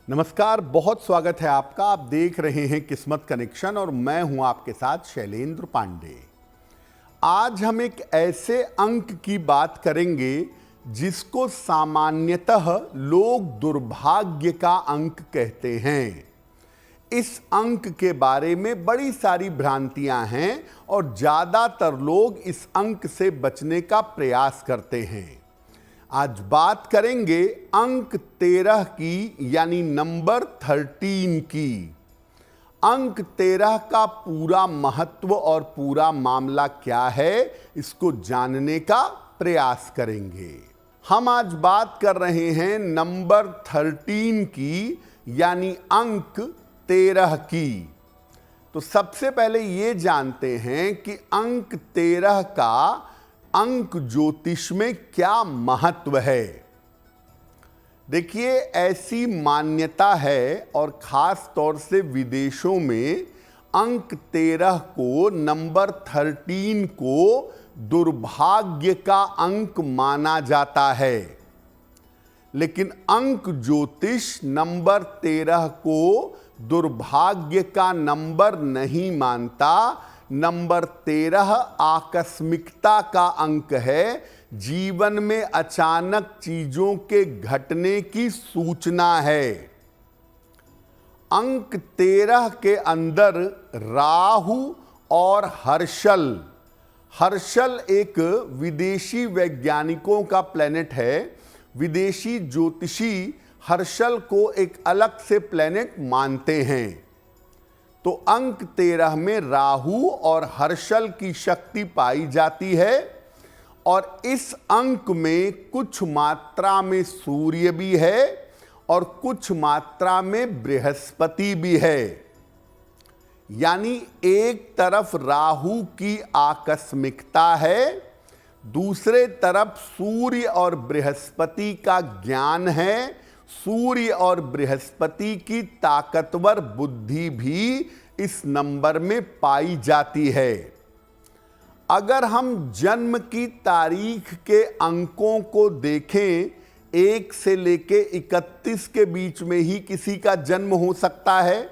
नमस्कार, बहुत स्वागत है आपका। आप देख रहे हैं किस्मत कनेक्शन और मैं हूं आपके साथ शैलेंद्र पांडे। आज हम एक ऐसे अंक की बात करेंगे जिसको सामान्यतः लोग दुर्भाग्य का अंक कहते हैं। इस अंक के बारे में बड़ी सारी भ्रांतियां हैं और ज़्यादातर लोग इस अंक से बचने का प्रयास करते हैं। आज बात करेंगे अंक 13 की, यानी नंबर 13 की। अंक 13 का पूरा महत्व और पूरा मामला क्या है, इसको जानने का प्रयास करेंगे। हम आज बात कर रहे हैं नंबर 13 की, यानी अंक 13 की। तो सबसे पहले ये जानते हैं कि अंक 13 का अंक ज्योतिष में क्या महत्व है। देखिए, ऐसी मान्यता है और खास तौर से विदेशों में अंक 13 को, नंबर 13 को दुर्भाग्य का अंक माना जाता है। लेकिन अंक ज्योतिष नंबर 13 को दुर्भाग्य का नंबर नहीं मानता। नंबर 13 आकस्मिकता का अंक है, जीवन में अचानक चीजों के घटने की सूचना है। अंक 13 के अंदर राहु और हर्षल एक विदेशी वैज्ञानिकों का प्लेनेट है। विदेशी ज्योतिषी हर्षल को एक अलग से प्लेनेट मानते हैं। तो अंक 13 में राहु और हर्षल की शक्ति पाई जाती है और इस अंक में कुछ मात्रा में सूर्य भी है और कुछ मात्रा में बृहस्पति भी है। यानी एक तरफ राहु की आकस्मिकता है, दूसरे तरफ सूर्य और बृहस्पति का ज्ञान है। सूर्य और बृहस्पति की ताकतवर बुद्धि भी इस नंबर में पाई जाती है। अगर हम जन्म की तारीख के अंकों को देखें, 1 से लेके 31 के बीच में ही किसी का जन्म हो सकता है।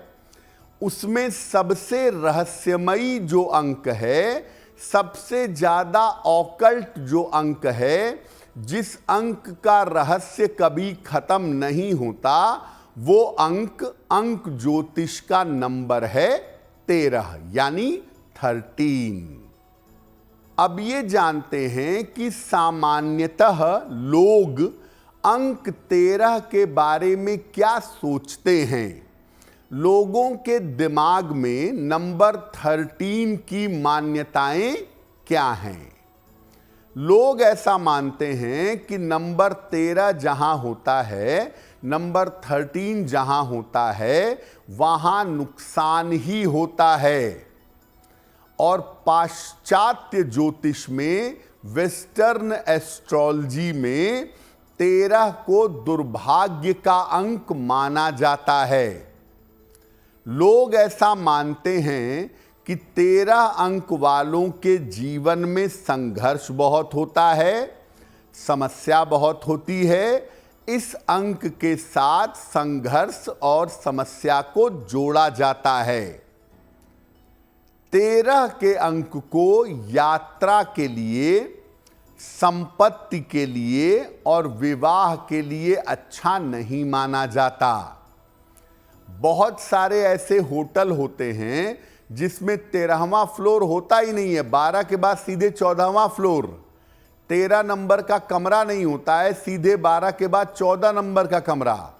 उसमें सबसे रहस्यमयी जो अंक है, सबसे ज्यादा ऑकल्ट जो अंक है, जिस अंक का रहस्य कभी खत्म नहीं होता, वो अंक ज्योतिष का नंबर है 13, यानी 13। अब ये जानते हैं कि सामान्यतः लोग अंक 13 के बारे में क्या सोचते हैं। लोगों के दिमाग में नंबर 13 की मान्यताएं क्या हैं। लोग ऐसा मानते हैं कि नंबर 13 जहां होता है, नंबर 13 जहां होता है, वहां नुकसान ही होता है। और पाश्चात्य ज्योतिष में, वेस्टर्न एस्ट्रोलॉजी में 13 को दुर्भाग्य का अंक माना जाता है। लोग ऐसा मानते हैं कि 13 अंक वालों के जीवन में संघर्ष बहुत होता है, समस्या बहुत होती है। इस अंक के साथ संघर्ष और समस्या को जोड़ा जाता है। 13 के अंक को यात्रा के लिए, संपत्ति के लिए और विवाह के लिए अच्छा नहीं माना जाता। बहुत सारे ऐसे होटल होते हैं जिसमें 13वां फ्लोर होता ही नहीं है, 12 के बाद सीधे 14वां फ्लोर। 13 नंबर का कमरा नहीं होता है, सीधे 12 के बाद 14 नंबर का कमरा।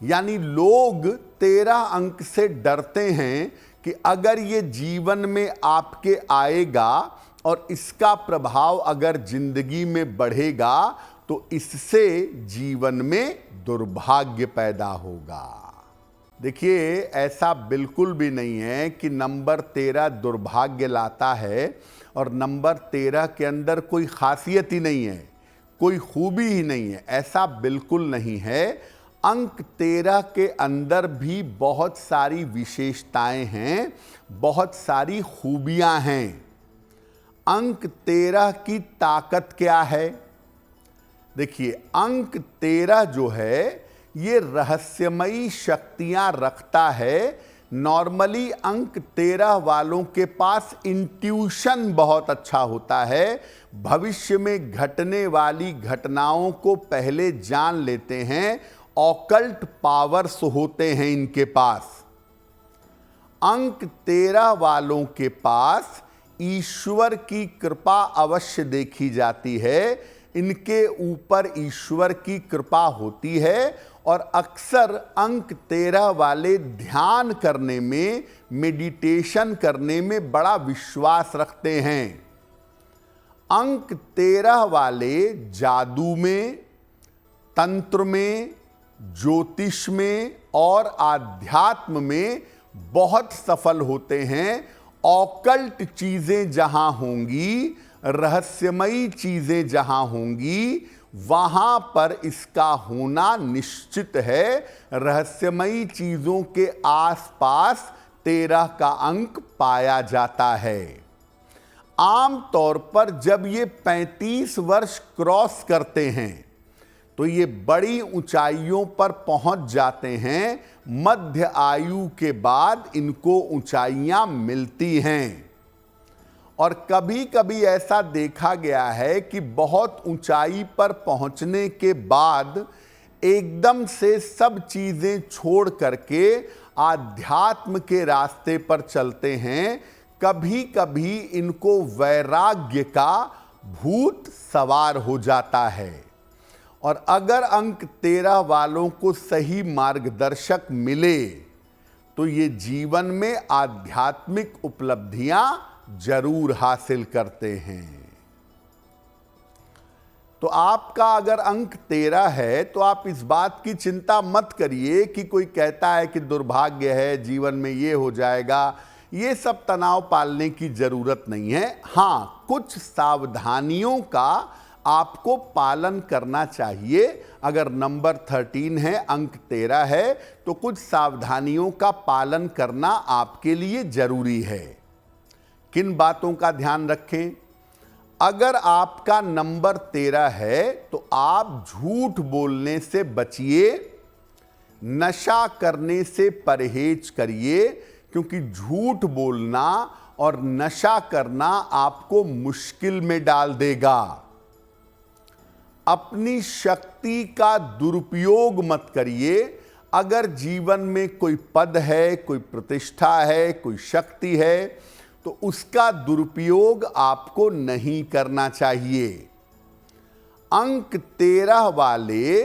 यानी लोग 13 अंक से डरते हैं कि अगर ये जीवन में आपके आएगा और इसका प्रभाव अगर जिंदगी में बढ़ेगा तो इससे जीवन में दुर्भाग्य पैदा होगा। देखिए, ऐसा बिल्कुल भी नहीं है कि नंबर 13 दुर्भाग्य लाता है और नंबर 13 के अंदर कोई खासियत ही नहीं है, कोई खूबी ही नहीं है। ऐसा बिल्कुल नहीं है। अंक 13 के अंदर भी बहुत सारी विशेषताएं हैं, बहुत सारी खूबियां हैं। अंक 13 की ताकत क्या है? देखिए, अंक 13 जो है ये रहस्यमयी शक्तियां रखता है। नॉर्मली अंक 13 वालों के पास इंट्यूशन बहुत अच्छा होता है, भविष्य में घटने वाली घटनाओं को पहले जान लेते हैं, ऑकल्ट पावर्स होते हैं इनके पास। अंक 13 वालों के पास ईश्वर की कृपा अवश्य देखी जाती है, इनके ऊपर ईश्वर की कृपा होती है और अक्सर अंक 13 वाले ध्यान करने में, मेडिटेशन करने में बड़ा विश्वास रखते हैं। अंक 13 वाले जादू में, तंत्र में, ज्योतिष में और आध्यात्म में बहुत सफल होते हैं। ऑकल्ट चीजें जहां होंगी, रहस्यमयी चीजें जहां होंगी, वहां पर इसका होना निश्चित है। रहस्यमयी चीजों के आसपास 13 का अंक पाया जाता है। आमतौर पर जब ये 35 वर्ष क्रॉस करते हैं तो ये बड़ी ऊंचाइयों पर पहुंच जाते हैं। मध्य आयु के बाद इनको ऊंचाइयां मिलती हैं और कभी कभी ऐसा देखा गया है कि बहुत ऊंचाई पर पहुंचने के बाद एकदम से सब चीजें छोड़ करके आध्यात्म के रास्ते पर चलते हैं। कभी कभी इनको वैराग्य का भूत सवार हो जाता है और अगर अंक 13 वालों को सही मार्गदर्शक मिले तो ये जीवन में आध्यात्मिक उपलब्धियां जरूर हासिल करते हैं। तो आपका अगर अंक 13 है तो आप इस बात की चिंता मत करिए कि कोई कहता है कि दुर्भाग्य है, जीवन में ये हो जाएगा। ये सब तनाव पालने की जरूरत नहीं है। हाँ, कुछ सावधानियों का आपको पालन करना चाहिए। अगर नंबर 13 है, अंक 13 है, तो कुछ सावधानियों का पालन करना आपके लिए जरूरी है। किन बातों का ध्यान रखें? अगर आपका नंबर 13 है तो आप झूठ बोलने से बचिए, नशा करने से परहेज करिए, क्योंकि झूठ बोलना और नशा करना आपको मुश्किल में डाल देगा। अपनी शक्ति का दुरुपयोग मत करिए। अगर जीवन में कोई पद है, कोई प्रतिष्ठा है, कोई शक्ति है, तो उसका दुरुपयोग आपको नहीं करना चाहिए। अंक 13 वाले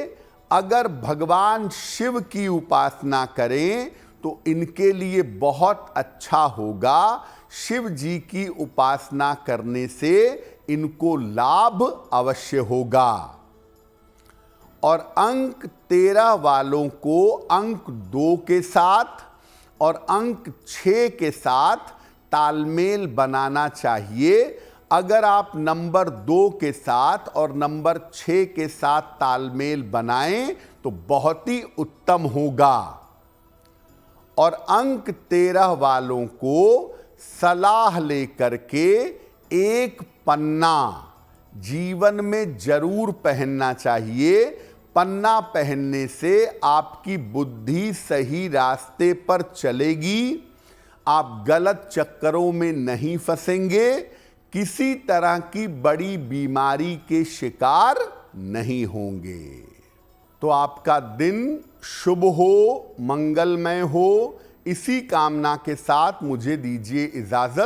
अगर भगवान शिव की उपासना करें तो इनके लिए बहुत अच्छा होगा। शिव जी की उपासना करने से इनको लाभ अवश्य होगा। और अंक 13 वालों को अंक 2 के साथ और अंक 6 के साथ तालमेल बनाना चाहिए। अगर आप नंबर 2 के साथ और नंबर 6 के साथ तालमेल बनाएं तो बहुत ही उत्तम होगा। और अंक 13 वालों को सलाह लेकर के एक पन्ना जीवन में जरूर पहनना चाहिए। पन्ना पहनने से आपकी बुद्धि सही रास्ते पर चलेगी, आप गलत चक्करों में नहीं फंसेंगे, किसी तरह की बड़ी बीमारी के शिकार नहीं होंगे। तो आपका दिन शुभ हो, मंगलमय हो, इसी कामना के साथ मुझे दीजिए इजाजत।